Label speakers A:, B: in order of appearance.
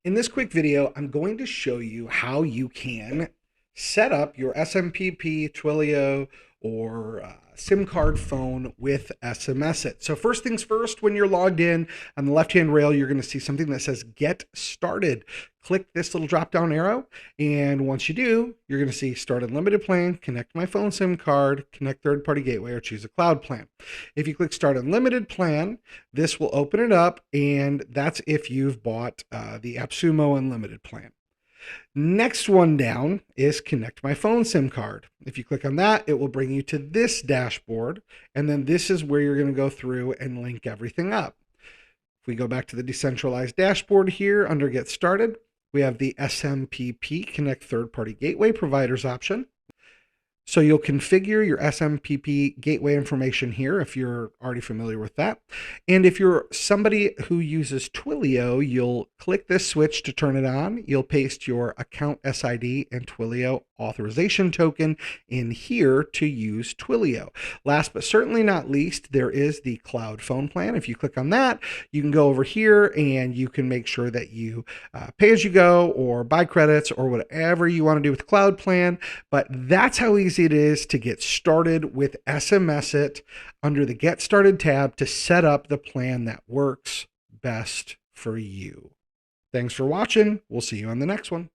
A: In this quick video, I'm going to show you how you can set up your SMPP, Twilio, or SIM card phone with SMS-iT. So first things first, when you're logged in, on the left-hand rail, you're going to see something that says Get Started. Click this little drop-down arrow, and once you do, you're going to see Start Unlimited Plan, Connect My Phone SIM Card, Connect Third-Party Gateway, or choose a cloud plan. If you click Start Unlimited Plan, this will open it up, and that's if you've bought the AppSumo Unlimited plan. Next one down is Connect My Phone SIM Card. If you click on that, it will bring you to this dashboard, and then this is where you're going to go through and link everything up. If we go back to the decentralized dashboard here under Get Started, we have the SMPP Connect Third-Party Gateway Providers option. So you'll configure your SMPP gateway information here if you're already familiar with that. And if you're somebody who uses Twilio, you'll click this switch to turn it on. You'll paste your account SID and Twilio authorization token in here to use Twilio. Last but certainly not least, there is the cloud phone plan. If you click on that, you can go over here and you can make sure that you pay as you go or buy credits or whatever you want to do with the cloud plan. But that's how easy it is to get started with SMS-iT under the Get Started tab to set up the plan that works best for you. Thanks for watching. We'll see you on the next one.